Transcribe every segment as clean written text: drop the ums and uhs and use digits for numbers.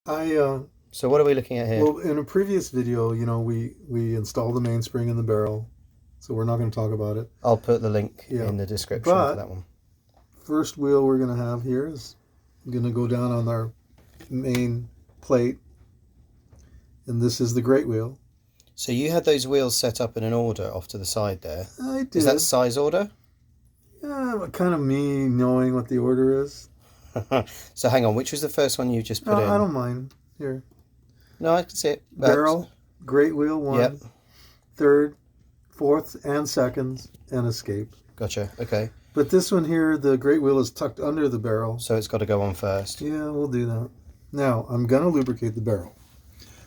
So what are we looking at here? Well, in a previous video, we installed the mainspring in the barrel, so we're not going to talk about it. I'll put the link Yeah. in the description for But that one. first wheel we're going to have here is going to go down on our main plate, and this is the great wheel. So you had those wheels set up in an order off to the side there. I did. Is that size order? Yeah, kind of me knowing what the order is. So hang on, which was the first one you just put in? I don't mind. Here. No, I can see it. Barrel, great wheel 1, yep. 3rd, 4th, and 2nds, and escape. Gotcha, okay. But this one here, the great wheel is tucked under the barrel. So it's got to go on first. Yeah, we'll do that. Now, I'm going to lubricate the barrel.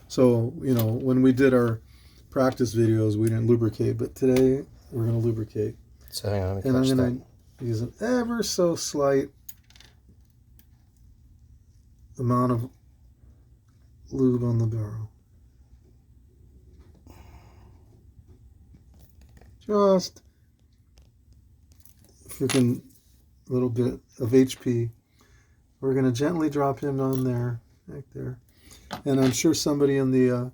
So, when we did our practice videos, we didn't lubricate, but today we're going to lubricate. So hang on, let me and I'm catch going to use an ever so slight amount of lube on the barrel. Just freaking little bit of HP. We're going to gently drop him on there, right there. And I'm sure somebody in the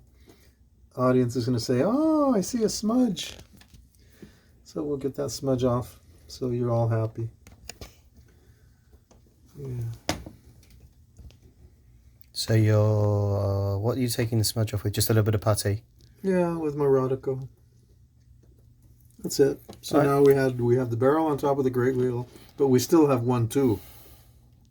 audience is going to say, "Oh, I see a smudge." So we'll get that smudge off so you're all happy. Yeah. So you're, what are you taking the smudge off with? Just a little bit of putty? Yeah, with my Rodico. That's it. So now we have the barrel on top of the great wheel, but we still have 1, 2.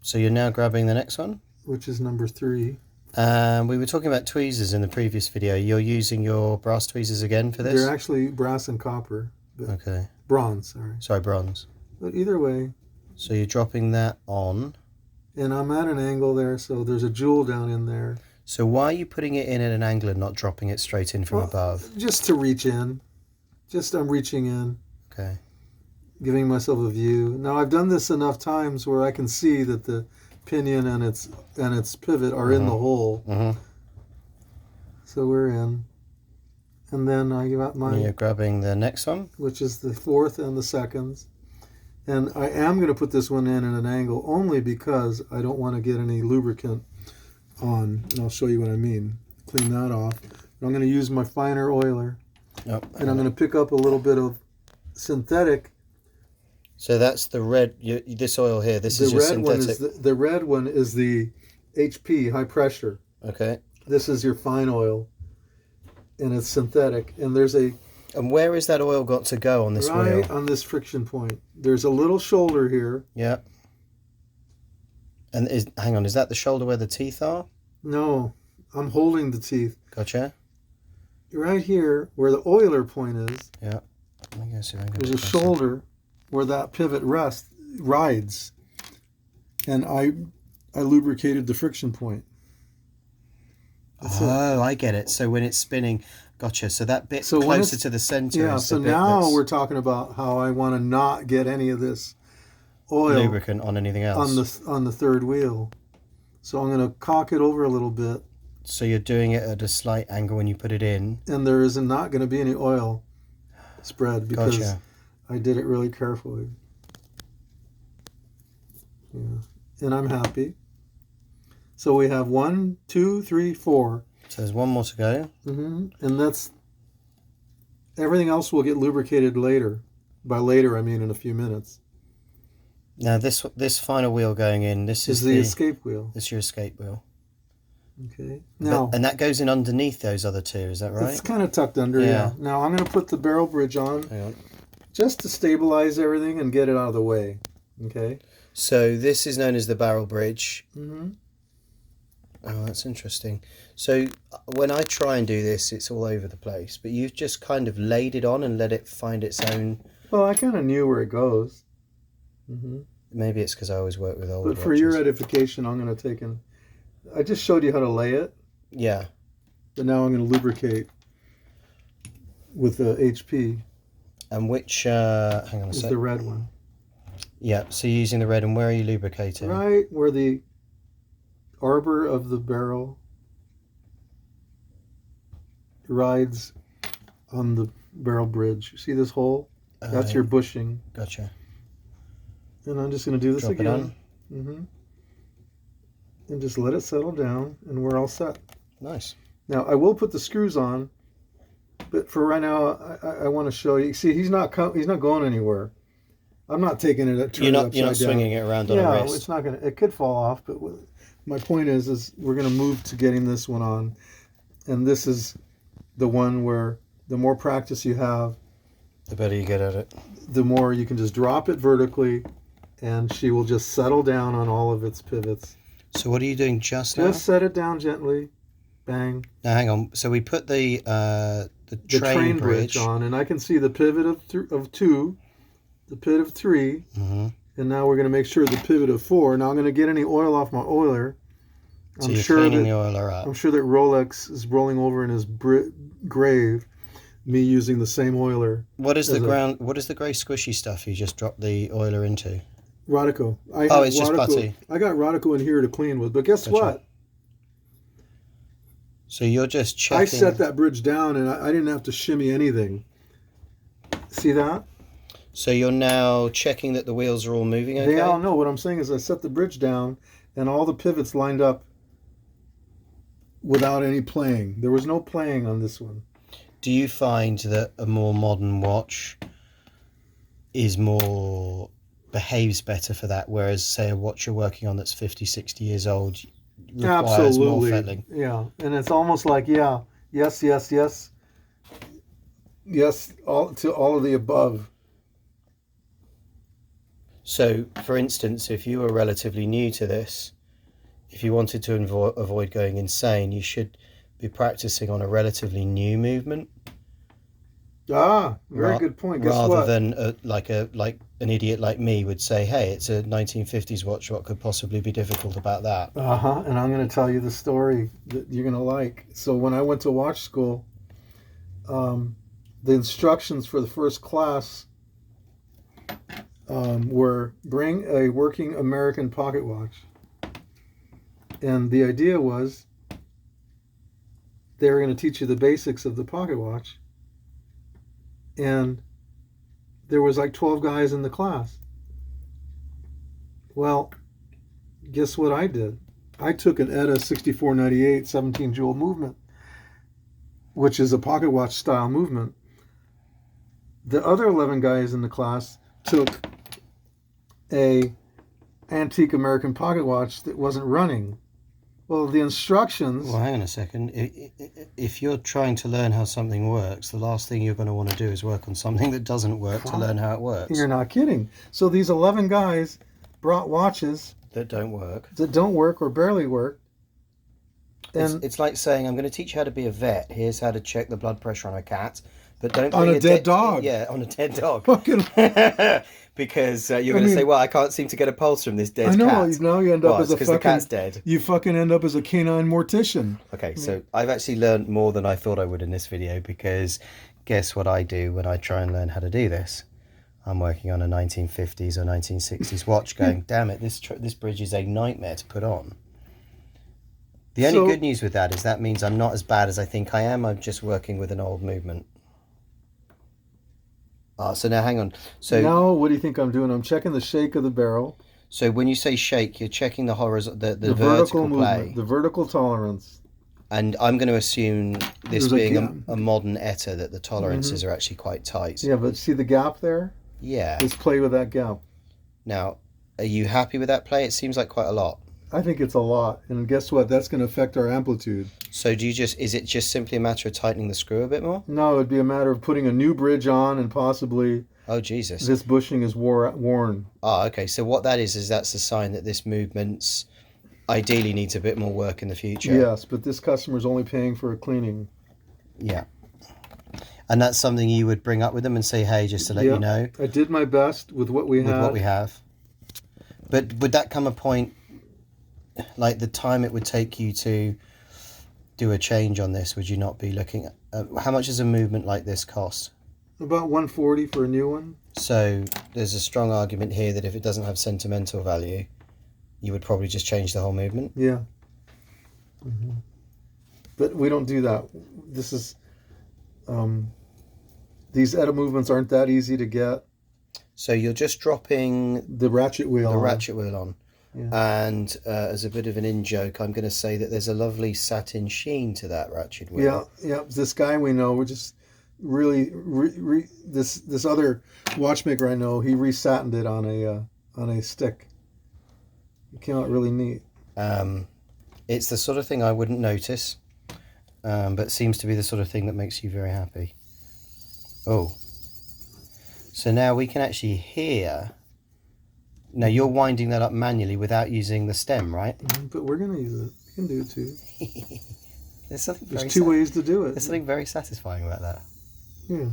So you're now grabbing the next one? Which is number 3. We were talking about tweezers in the previous video. You're using your brass tweezers again for this? They're actually brass and copper. Okay. Bronze, sorry. Sorry, bronze. But either way. So you're dropping that on. And I'm at an angle there, so there's a jewel down in there. So why are you putting it in at an angle and not dropping it straight in from above? Just to reach in. I'm reaching in. Okay. Giving myself a view. Now I've done this enough times where I can see that the pinion and its pivot are in the hole. So we're in. And then I got You're grabbing the next one, which is the 4th and the 2nds. And I am going to put this one in at an angle only because I don't want to get any lubricant on. And I'll show you what I mean. Clean that off. But I'm going to use my finer oiler. Yep. And I'm going to pick up a little bit of synthetic. So that's the red, this oil here, this is your synthetic. The red one is the HP, high pressure. Okay. This is your fine oil. And it's synthetic. And there's a... And where is that oil got to go on this wheel? Right on this friction point. There's a little shoulder here. Yeah. And hang on, is that the shoulder where the teeth are? No, I'm holding the teeth. Gotcha. Right here, where the oiler point is, yeah. there's a shoulder where that pivot rides. And I lubricated the friction point. I get it. So when it's spinning, gotcha. So that bit closer to the center. Yeah, is so the bit now we're talking about how I want to not get any of this oil lubricant on anything else on the 3rd wheel. So I'm going to cock it over a little bit. So you're doing it at a slight angle when you put it in. And there is not going to be any oil spread because I did it really carefully. Yeah. And I'm happy. So we have 1, 2, 3, 4. So there's one more to go. And that's... Everything else will get lubricated later. By later, I mean in a few minutes. Now this final wheel going in, this is the escape wheel. This is your escape wheel. Okay. Now, and that goes in underneath those other two, is that right? It's kind of tucked under, yeah. Now I'm going to put the barrel bridge on. Hang on. Just to stabilize everything and get it out of the way. Okay. So this is known as the barrel bridge. Oh, that's interesting. So when I try and do this, it's all over the place. But you've just kind of laid it on and let it find its own... Well, I kind of knew where it goes. Maybe it's because I always work with older But for your edification, I'm going to take in... I just showed you how to lay it. Yeah. But now I'm going to lubricate with the HP. And which... hang on a sec. Is the red one. Yeah, so you're using the red, and where are you lubricating? Right where the arbor of the barrel rides on the barrel bridge. See this hole? That's your bushing. Gotcha. And I'm just going to do this again. Drop it on. and just let it settle down, and we're all set. Nice. Now, I will put the screws on, but for right now, I want to show you. See, he's not going anywhere. I'm not taking it at You're not swinging it around on a wrist. It's not gonna. It could fall off, but my point is we're gonna move to getting this one on, and this is the one where the more practice you have, the better you get at it. The more you can just drop it vertically, and she will just settle down on all of its pivots. So what are you doing just now? Just set it down gently. Bang. Now hang on. So we put the train bridge on, and I can see the pivot of 2, the pivot of 3, and now we're going to make sure the pivot of 4. Now I'm going to get any oil off my oiler. So you're cleaning the oiler up. I'm sure that Rolex is rolling over in his grave, me using the same oiler. What is the grey squishy stuff you just dropped the oiler into? Rodico. It's just putty. I got Rodico in here to clean with, but guess what? Right. So you're just checking. I set that bridge down, and I didn't have to shimmy anything. See that? So you're now checking that the wheels are all moving okay? They all know. What I'm saying is I set the bridge down, and all the pivots lined up without any playing. There was no playing on this one. Do you find that a more modern watch behaves better for that, whereas, say, a watch you're working on that's 50, 60 years old requires more fettling? Yeah, and it's almost like, yes, all of the above. So, for instance, if you were relatively new to this, if you wanted to avoid going insane, you should be practicing on a relatively new movement. Very good point. Guess rather what? than like an idiot like me would say, hey, it's a 1950s watch, what could possibly be difficult about that? And I'm going to tell you the story that you're going to like. So when I went to watch school, the instructions for the first class were bring a working American pocket watch. And the idea was they were going to teach you the basics of the pocket watch. And there was like 12 guys in the class. Well, guess what I did? I took an ETA 6498 17 jewel movement, which is a pocket watch style movement. The other 11 guys in the class took a antique American pocket watch that wasn't running. Well, the instructions... Well, hang on a second. If you're trying to learn how something works, the last thing you're going to want to do is work on something that doesn't work to learn how it works. You're not kidding. So these 11 guys brought watches... That don't work. That don't work or barely work. And it's like saying, I'm going to teach you how to be a vet. Here's how to check the blood pressure on a cat. But don't on a dead dog. Yeah, on a dead dog. Fucking... Because you're going to say, well, I can't seem to get a pulse from this dead cat. I know. Now you end up as a fucking... the cat's dead. You fucking end up as a canine mortician. Okay, so I've actually learned more than I thought I would in this video, because guess what I do when I try and learn how to do this? I'm working on a 1950s or 1960s watch going, damn it, this bridge is a nightmare to put on. The only good news with that is that means I'm not as bad as I think I am. I'm just working with an old movement. So now hang on. So now what do you think I'm doing? I'm checking the shake of the barrel. So when you say shake, you're checking the vertical vertical movement, play. the vertical tolerance. And I'm going to assume this being a modern ETA that the tolerances are actually quite tight. Yeah, but see the gap there? Yeah. Let's play with that gap. Now, are you happy with that play? It seems like quite a lot. I think it's a lot. And guess what? That's going to affect our amplitude. So is it just simply a matter of tightening the screw a bit more? No, it'd be a matter of putting a new bridge on and possibly... Oh, Jesus. This bushing is worn. Oh, okay. So what that is that's a sign that this movement's ideally needs a bit more work in the future. Yes, but this customer's only paying for a cleaning. Yeah. And that's something you would bring up with them and say, hey, just to let you know. I did my best with what we have. But would that come a point, like the time it would take you to do a change on this, would you not be looking at, how much does a movement like this cost? About $140 for a new one. So there's a strong argument here that if it doesn't have sentimental value, you would probably just change the whole movement. Yeah. But we don't do that. This is... these ETA movements aren't that easy to get. So you're just dropping the ratchet wheel on. Yeah. And as a bit of an in-joke, I'm going to say that there's a lovely satin sheen to that ratchet wheel. Yeah. This guy we know, we're just really this other watchmaker I know. He resatined it on a stick. It came out really neat. It's the sort of thing I wouldn't notice, but seems to be the sort of thing that makes you very happy. Oh, so now we can actually hear. Now you're winding that up manually without using the stem, right? But we're gonna use it. We can do it too. There's two ways to do it. There's something very satisfying about that. Yeah.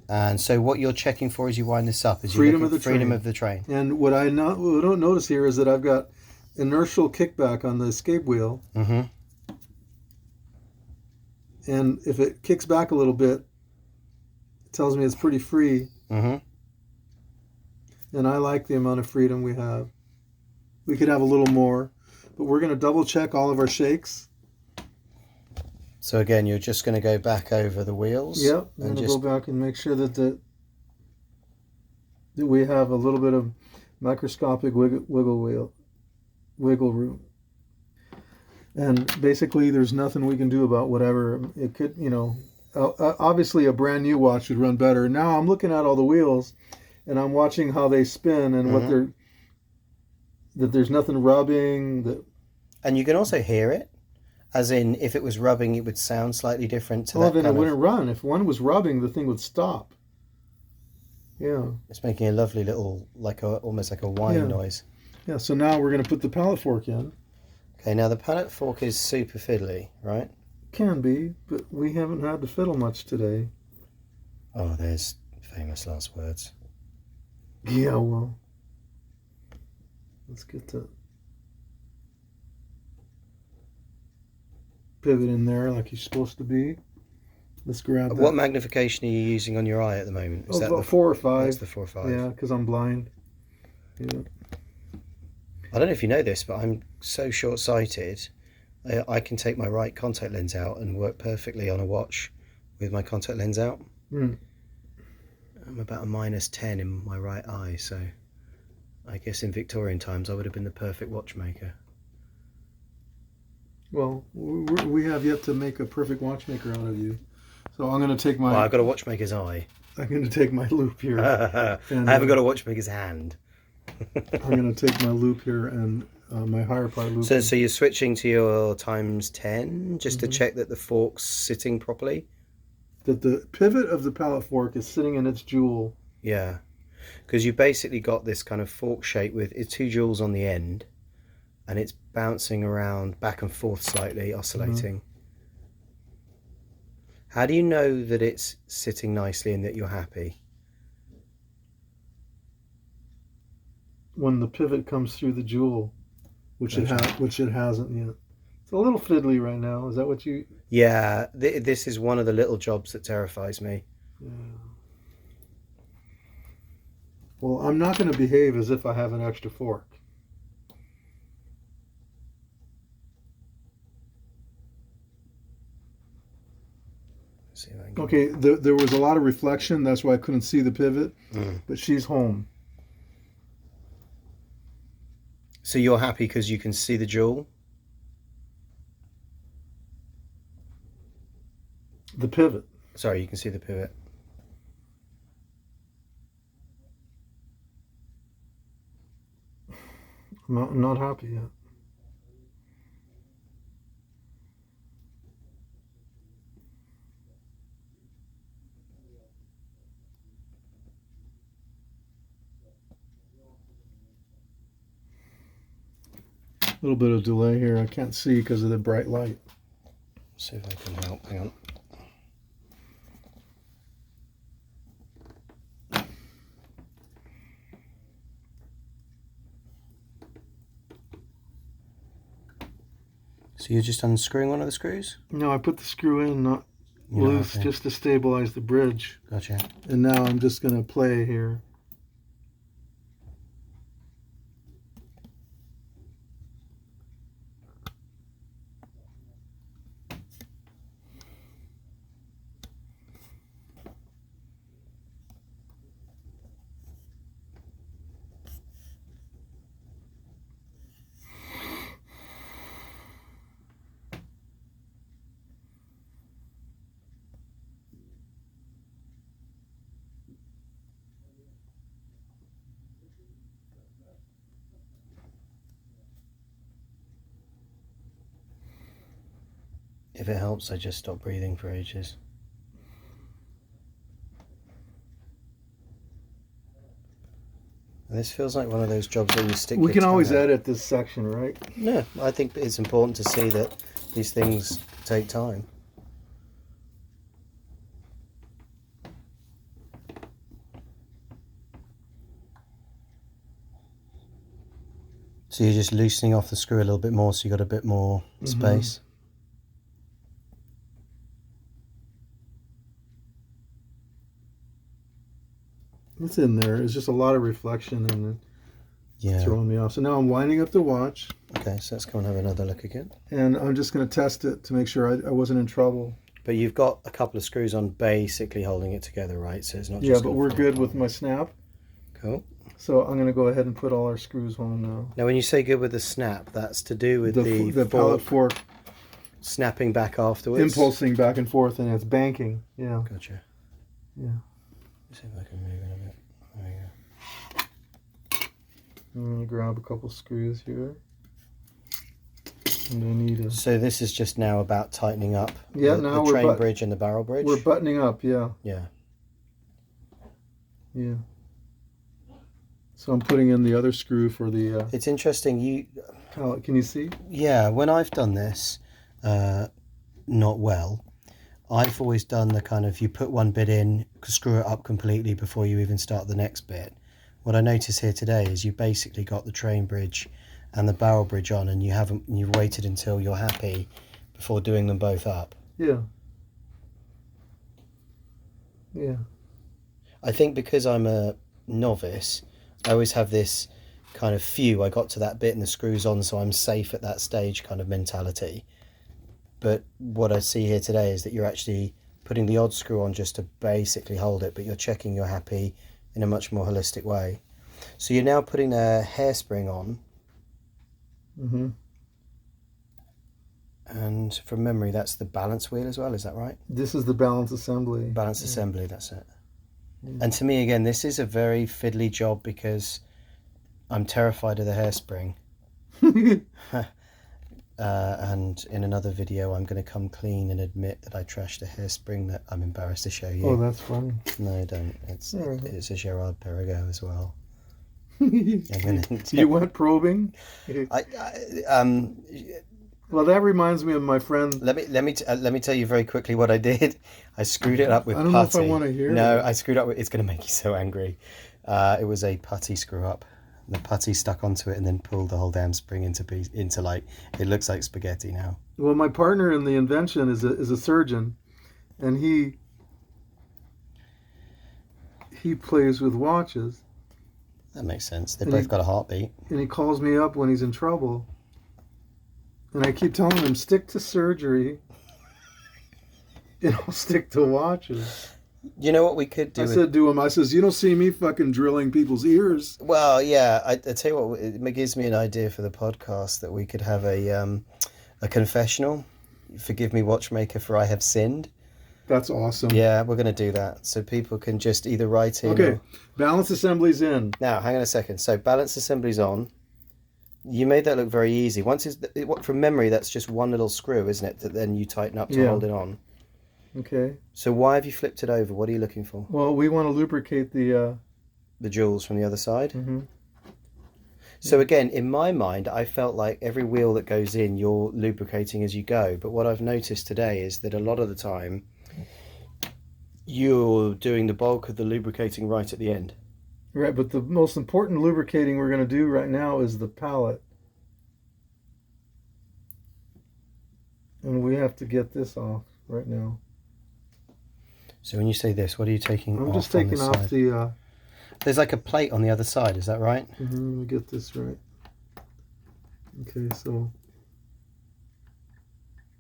And so what you're checking for as you wind this up is freedom of the train. And what I don't notice here is that I've got inertial kickback on the escape wheel. Mm-hmm. And if it kicks back a little bit, it tells me it's pretty free. Mm-hmm. And I like the amount of freedom we have. We could have a little more, but we're going to double check all of our shakes. So again, you're just going to go back over the wheels. Yep, I'm going to go back and make sure that we have a little bit of microscopic wiggle room. And basically, there's nothing we can do about whatever it could. Obviously, a brand new watch would run better. Now I'm looking at all the wheels, and I'm watching how they spin and that there's nothing rubbing. And you can also hear it. As in, if it was rubbing, it would sound slightly different to that. Oh, then it wouldn't run. If one was rubbing, the thing would stop. Yeah. It's making a lovely little, almost like a whine noise. Yeah, so now we're going to put the pallet fork in. Okay, now the pallet fork is super fiddly, right? Can be, but we haven't had to fiddle much today. Oh, there's famous last words. Yeah, well. Let's get the pivot in there like you're supposed to be. Let's grab that. What magnification are you using on your eye at the moment? Is that the 4 or 5? That's the 4 or 5. Yeah, because I'm blind. Yeah. I don't know if you know this, but I'm so short-sighted. I can take my right contact lens out and work perfectly on a watch with my contact lens out. I'm about a -10 in my right eye, so I guess in Victorian times I would have been the perfect watchmaker. Well, we have yet to make a perfect watchmaker out of you. So I'm going to take my... Well, I've got a watchmaker's eye. I'm going to take my loop here. I haven't got a watchmaker's hand. I'm going to take my loop here and my higher part loop. So you're switching to your ×10 just to check that the fork's sitting properly? That the pivot of the pallet fork is sitting in its jewel. Yeah, because you basically got this kind of fork shape with 2 jewels on the end, and it's bouncing around back and forth slightly, oscillating. How do you know that it's sitting nicely and that you're happy? When the pivot comes through the jewel, which it hasn't yet. It's a little fiddly right now. Is that what you... Yeah, this is one of the little jobs that terrifies me. Yeah. Well, I'm not going to behave as if I have an extra fork. See if I can... Okay, there was a lot of reflection. That's why I couldn't see the pivot. But she's home. So you're happy because you can see the jewel? The pivot. Sorry, you can see the pivot. I'm not happy yet. A little bit of delay here. I can't see because of the bright light. See if I can help. Hang on. So you're just unscrewing one of the screws? No, I put the screw in, not loose, just to stabilize the bridge. Gotcha. And now I'm just going to play here. If it helps, I just stop breathing for ages. And this feels like one of those jobs where you stick We your can always tongue out. edit this section, right? No, I think it's important to see that these things take time. So you're just loosening off the screw a little bit more, so you got a bit more space. It's in there. It's just a lot of reflection and Yeah. throwing me off. So now I'm winding up the watch. Okay, so let's go and have another look again. And I'm just going to test it to make sure I wasn't in trouble. But you've got a couple of screws on basically holding it together, right? So it's not just... Yeah, but we're good with my snap. Cool. So I'm going to go ahead and put all our screws on now. Now, when you say good with the snap, that's to do with The pallet fork snapping back afterwards? impulsing back and forth, and it's banking. Yeah. Gotcha. Yeah. Let's see if I can move it a bit. There we go. I'm going to grab a couple screws here. And I need a... So this is just now about tightening up now the train bridge and the barrel bridge? We're buttoning up, yeah. Yeah. Yeah. So I'm putting in the other screw for the... It's interesting, pallet. Can you see? Yeah, when I've done this, not well, I've always done the kind of, you put one bit in, screw it up completely before you even start the next bit. What I notice here today is you've basically got the train bridge and the barrel bridge on, and you've waited until you're happy before doing them both up. Yeah. Yeah. I think because I'm a novice, I always have this kind of I got to that bit and the screw's on, so I'm safe at that stage kind of mentality. But what I see here today is that you're actually putting the odd screw on just to basically hold it, but you're checking you're happy in a much more holistic way. So you're now putting a hairspring on. Mm-hmm. And from memory, that's the balance wheel as well, is that right? This is the balance assembly. Balance assembly, that's it. And to me, again, this is a very fiddly job because I'm terrified of the hairspring. And in another video, I'm going to come clean and admit that I trashed a hairspring that I'm embarrassed to show you. Oh, that's funny. No, don't. It's a Gerard Perregaux as well. You went probing? Well, that reminds me of my friend. Let me tell you very quickly what I did. I screwed it up with putty. I don't know if I want to hear. No, that. I screwed up with. It's going to make you so angry. It was a putty screw up. The putty stuck onto it and then pulled the whole damn spring into like, it looks like spaghetti now. Well, my partner in the invention is a surgeon, and he plays with watches. That makes sense. They've both got a heartbeat. And he calls me up when he's in trouble. And I keep telling him, stick to surgery. And I'll stick to watches. You know what we could do? I said to him, you don't see me fucking drilling people's ears. Well, yeah. I tell you what, it gives me an idea for the podcast that we could have a confessional. Forgive me, watchmaker, for I have sinned. That's awesome. Yeah, we're going to do that. So people can just either write in. Okay, balance assembly's in. Now, hang on a second. So balance assembly's on. You made that look very easy. From memory, that's just one little screw, isn't it? That then you tighten up to hold it on. Okay. So why have you flipped it over? What are you looking for? Well, we want to lubricate the jewels from the other side. Mm-hmm. So again, in my mind, I felt like every wheel that goes in, you're lubricating as you go. But what I've noticed today is that a lot of the time, you're doing the bulk of the lubricating right at the end. Right, but the most important lubricating we're going to do right now is the pallet. And we have to get this off right now. So when you say this, what are you taking off? I'm just taking off the... There's like a plate on the other side, is that right? Let me get this right. Okay, so...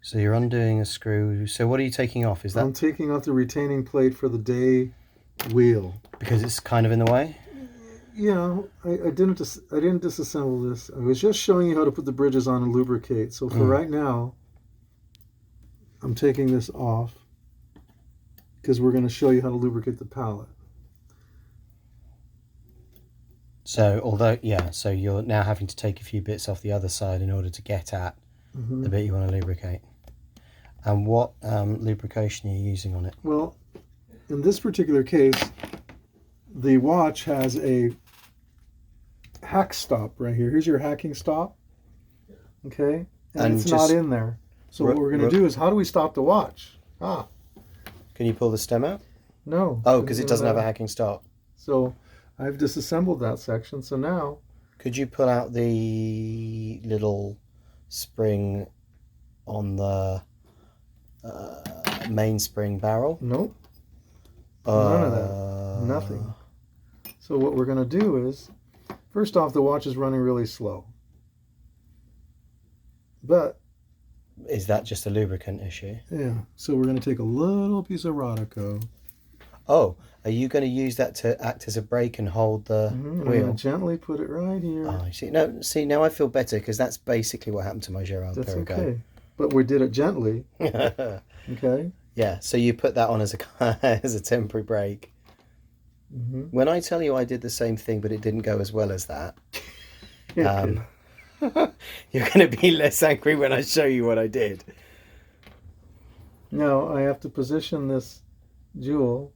So you're undoing a screw. So what are you taking off? Is that... I'm taking off the retaining plate for the day wheel. Because it's kind of in the way? Yeah, I didn't disassemble this. I was just showing you how to put the bridges on and lubricate. So for right now, I'm taking this off because we're going to show you how to lubricate the pallet. So so you're now having to take a few bits off the other side in order to get at the bit you want to lubricate. And what lubrication are you using on it? Well, in this particular case, the watch has a hack stop right here. Here's your hacking stop. Okay? And it's not in there. So what we're going to do is, how do we stop the watch? Can you pull the stem out? No. Oh, because it doesn't have a hacking stop. So I've disassembled that section. So now... Could you pull out the little spring on the mainspring barrel? Nope. None of that. Nothing. So what we're going to do is, first off, the watch is running really slow. But... Is that just a lubricant issue? Yeah. So we're going to take a little piece of Rodico. Oh, are you going to use that to act as a brake and hold the wheel? I'm going to gently put it right here. Oh, I see. No, see, now I feel better, because that's basically what happened to my Gerard That's Perregaux. okay. But we did it gently. Okay? Yeah, so you put that on as a as a temporary brake. When I tell you I did the same thing, but it didn't go as well as that, you're going to be less angry when I show you what I did. Now I have to position this jewel.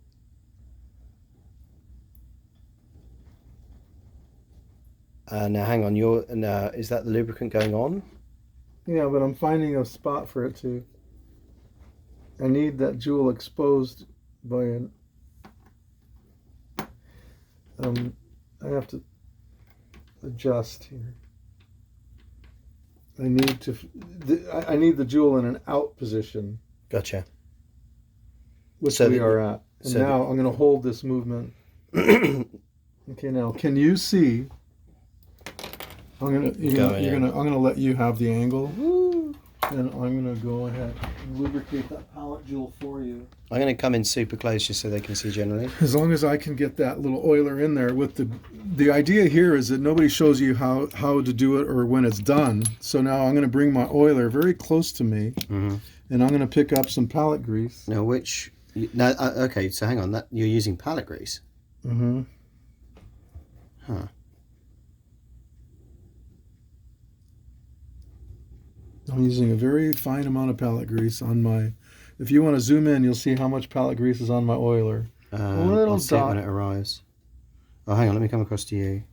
Now hang on, is that the lubricant going on? Yeah, but I'm finding a spot for it to. I need that jewel exposed by an. I have to adjust here. I need the jewel in an out position. Gotcha. Which we are at. And now I'm going to hold this movement. Okay, now can you see? I'm gonna let you have the angle. And I'm going to go ahead and lubricate that pallet jewel for you. I'm going to come in super close just so they can see generally. As long as I can get that little oiler in there. With the idea here is that nobody shows you how to do it or when it's done. So now I'm going to bring my oiler very close to me, and I'm going to pick up some pallet grease. Now okay, so hang on, you're using pallet grease? Mm-hmm. Huh. I'm using a very fine amount of pallet grease on my... If you want to zoom in, you'll see how much pallet grease is on my oiler. I'll see it when it arrives. Oh, hang on, let me come across to you.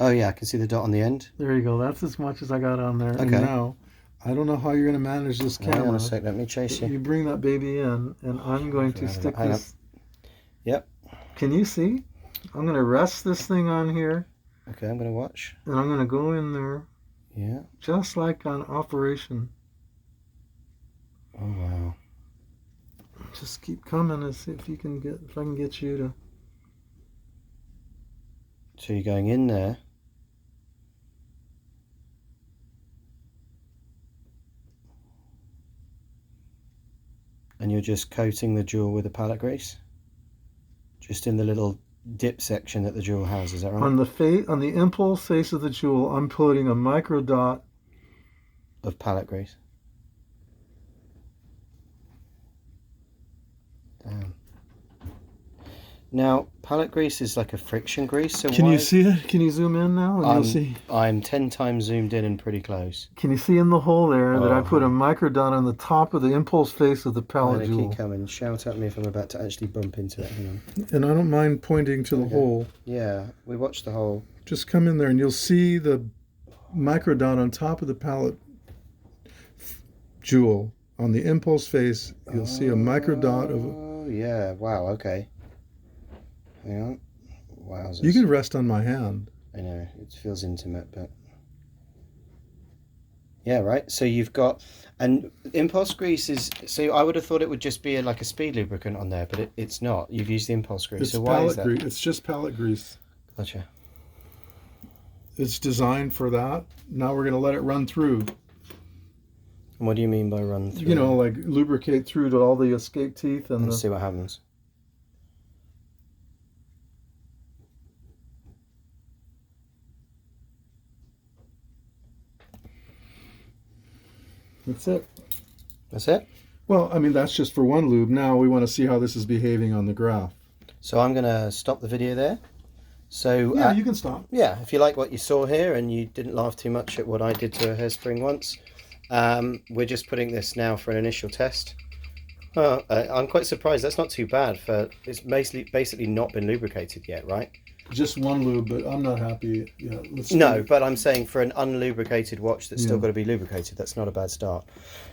Oh, yeah, I can see the dot on the end. There you go. That's as much as I got on there. Okay. And now, I don't know how you're going to manage this camera. Hang on a sec, let me chase you. You bring that baby in, and I'm going to stick this... Yep. Can you see? I'm going to rest this thing on here. Okay, I'm going to watch. And I'm going to go in there. Yeah. Just like on Operation. Oh, wow. Just keep coming and see if I can get you to... So you're going in there. And you're just coating the jewel with the pallet grease? Just in the little dip section that the jewel has, is that right? On the impulse face of the jewel, I'm putting a micro dot of pallet grease. Damn. Now, pallet grease is like a friction grease, so Can you see it? Can you zoom in now? And you'll see. I'm 10 times zoomed in and pretty close. Can you see in the hole there that I put a micro dot on the top of the impulse face of the pallet jewel? Keep coming. Shout at me if I'm about to actually bump into it. Hang on. And I don't mind pointing to the hole. Yeah, we watched the hole. Just come in there and you'll see the micro dot on top of the pallet jewel. On the impulse face, you'll see a micro dot of... Oh, yeah. Wow, okay. Hang on. Wow. You can rest on my hand. I know, it feels intimate, but... Yeah, right. So you've got... And impulse grease is... So I would have thought it would just be like a speed lubricant on there, but it's not. You've used the impulse grease. It's so why is that? Grease. It's just pallet grease. Gotcha. It's designed for that. Now we're going to let it run through. And what do you mean by run through? You know, like lubricate through to all the escape teeth. And Let's see what happens. That's it. That's it? Well, I mean, that's just for one lube. Now we want to see how this is behaving on the graph. So I'm going to stop the video there. So yeah, you can stop. Yeah, if you like what you saw here and you didn't laugh too much at what I did to a hairspring once, We're just putting this now for an initial test. I'm quite surprised. That's not too bad for it's basically not been lubricated yet, right? Just one lube, but I'm not happy. Yeah, No, but I'm saying for an unlubricated watch that's still got to be lubricated, that's not a bad start.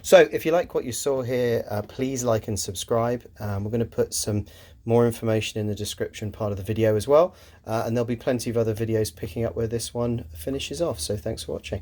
So if you like what you saw here, please like and subscribe. We're going to put some more information in the description part of the video as well, and there'll be plenty of other videos picking up where this one finishes off. So thanks for watching.